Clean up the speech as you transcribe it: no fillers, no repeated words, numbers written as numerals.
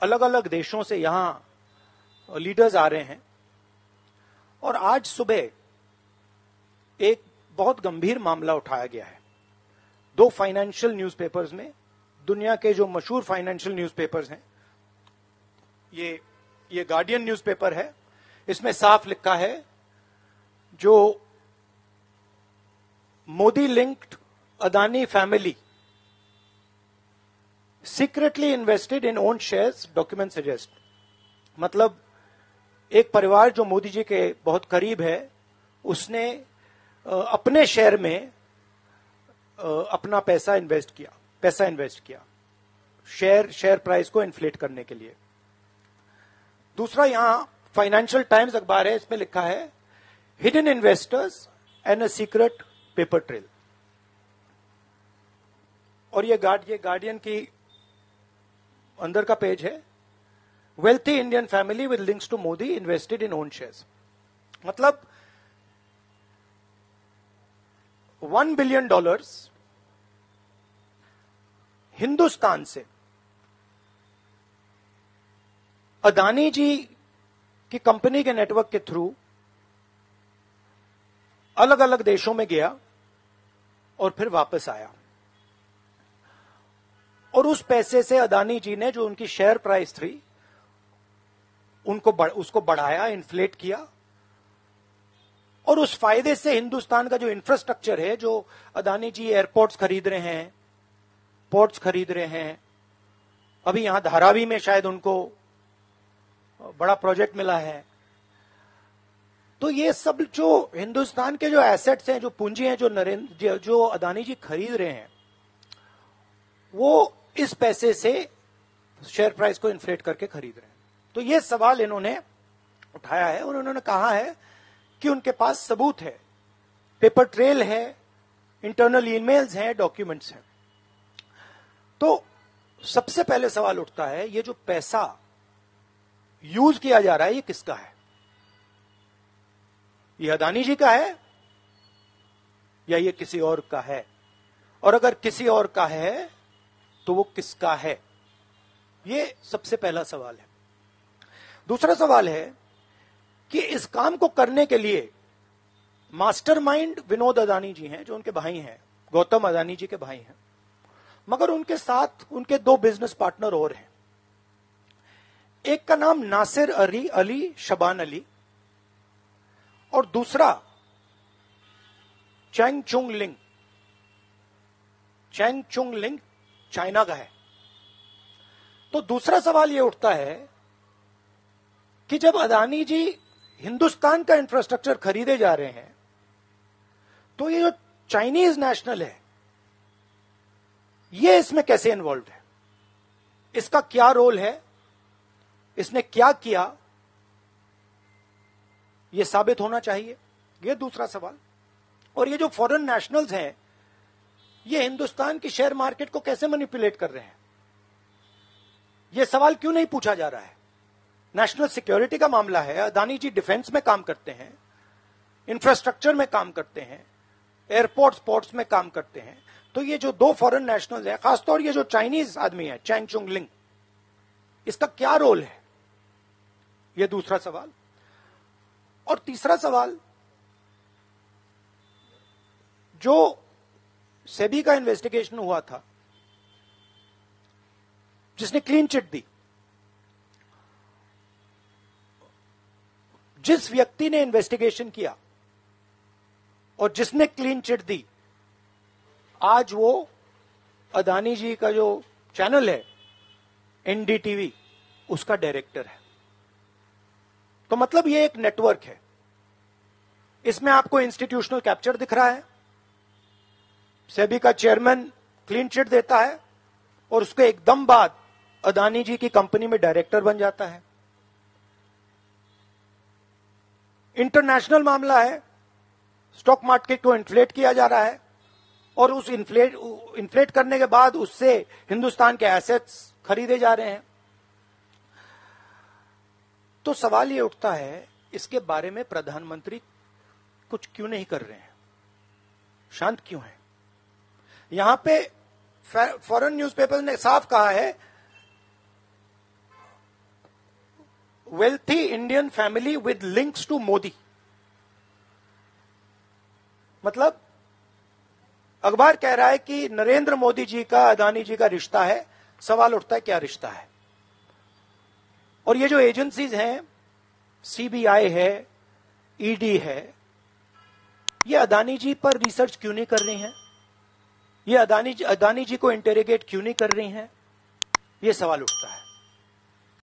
अलग अलग देशों से यहां लीडर्स आ रहे हैं और आज सुबह एक बहुत गंभीर मामला उठाया गया है। दो फाइनेंशियल न्यूज़पेपर्स में, दुनिया के जो मशहूर फाइनेंशियल न्यूज़पेपर्स हैं, ये गार्डियन न्यूज़पेपर है, इसमें साफ लिखा है जो Modi linked Adani family secretly invested in own shares, document suggest. मतलब एक परिवार जो मोदी जी के बहुत करीब है, उसने अपने शेयर में अपना पैसा इन्वेस्ट किया शेयर प्राइस को इन्फ्लेट करने के लिए। दूसरा यहां फाइनेंशियल टाइम्स अखबार है, इसमें लिखा है hidden investors and a secret paper trail. और ये गार्डियन की अंदर का पेज है, wealthy Indian family with links to Modi invested in own shares. मतलब $1 बिलियन हिंदुस्तान से अदानी जी की कंपनी के नेटवर्क के थ्रू अलग अलग देशों में गया और फिर वापस आया। और उस पैसे से अदानी जी ने, जो उनकी शेयर प्राइस थी, उसको बढ़ाया, इन्फ्लेट किया। और उस फायदे से हिंदुस्तान का जो इंफ्रास्ट्रक्चर है, जो अदानी जी एयरपोर्ट्स खरीद रहे हैं, पोर्ट्स खरीद रहे हैं, अभी यहां धारावी में शायद उनको बड़ा प्रोजेक्ट मिला है, तो ये सब जो हिंदुस्तान के जो एसेट्स हैं, जो पूंजी हैं, जो अदानी जी खरीद रहे हैं, वो इस पैसे से शेयर प्राइस को इन्फ्लेट करके खरीद रहे हैं। तो ये सवाल इन्होंने उठाया है और उन्होंने कहा है कि उनके पास सबूत है, पेपर ट्रेल है, इंटरनल ईमेल्स हैं, डॉक्यूमेंट्स हैं। तो सबसे पहले सवाल उठता है, ये जो पैसा यूज किया जा रहा है, ये किसका है? ये अदानी जी का है या ये किसी और का है? और अगर किसी और का है तो वो किसका है? ये सबसे पहला सवाल है। दूसरा सवाल है कि इस काम को करने के लिए मास्टरमाइंड विनोद अदानी जी हैं, जो उनके भाई हैं, गौतम अदानी जी के भाई हैं, मगर उनके साथ उनके दो बिजनेस पार्टनर और हैं। एक का नाम नासिर अली शबान अली और दूसरा चैंग चुंग लिंग चाइना का है। तो दूसरा सवाल यह उठता है कि जब अदानी जी हिंदुस्तान का इंफ्रास्ट्रक्चर खरीदे जा रहे हैं, तो ये जो चाइनीज नेशनल है, ये इसमें कैसे इन्वॉल्व है? इसका क्या रोल है? इसने क्या किया? यह साबित होना चाहिए। यह दूसरा सवाल। और ये जो फॉरेन नेशनल्स हैं, ये हिंदुस्तान की शेयर मार्केट को कैसे मैनिपुलेट कर रहे हैं? यह सवाल क्यों नहीं पूछा जा रहा है? नेशनल सिक्योरिटी का मामला है। अदानी जी डिफेंस में काम करते हैं, इंफ्रास्ट्रक्चर में काम करते हैं, एयरपोर्ट्स पोर्ट्स में काम करते हैं। तो ये जो दो फॉरेन नेशनल्स हैं, खासतौर ये जो चाइनीज आदमी है चैंग चुंग लिंग, इसका क्या रोल है? यह दूसरा सवाल। और तीसरा सवाल, जो सेबी का इन्वेस्टिगेशन हुआ था, जिसने क्लीन चिट दी, जिस व्यक्ति ने इन्वेस्टिगेशन किया और जिसने क्लीन चिट दी, आज वो अदानी जी का जो चैनल है एनडीटीवी, उसका डायरेक्टर है। तो मतलब ये एक नेटवर्क है। इसमें आपको इंस्टीट्यूशनल कैप्चर दिख रहा है। सेबी का चेयरमैन क्लीन चिट देता है और उसके एकदम बाद अदानी जी की कंपनी में डायरेक्टर बन जाता है। इंटरनेशनल मामला है, स्टॉक मार्केट को इन्फ्लेट किया जा रहा है और उस इन्फ्लेट करने के बाद उससे हिंदुस्तान के एसेट्स खरीदे जा रहे हैं। तो सवाल ये उठता है, इसके बारे में प्रधानमंत्री कुछ क्यों नहीं कर रहे हैं? शांत क्यों है? यहां पे फॉरेन न्यूज़पेपर ने साफ कहा है wealthy Indian family with links to Modi. मतलब अखबार कह रहा है कि नरेंद्र मोदी जी का अदानी जी का रिश्ता है। सवाल उठता है क्या रिश्ता है। और ये जो एजेंसीज हैं, सीबीआई है, ईडी है, ये अदानी जी पर रिसर्च क्यों नहीं कर रही हैं? ये अदानी जी को इंटेरोगेट क्यों नहीं कर रही हैं? ये सवाल उठता है।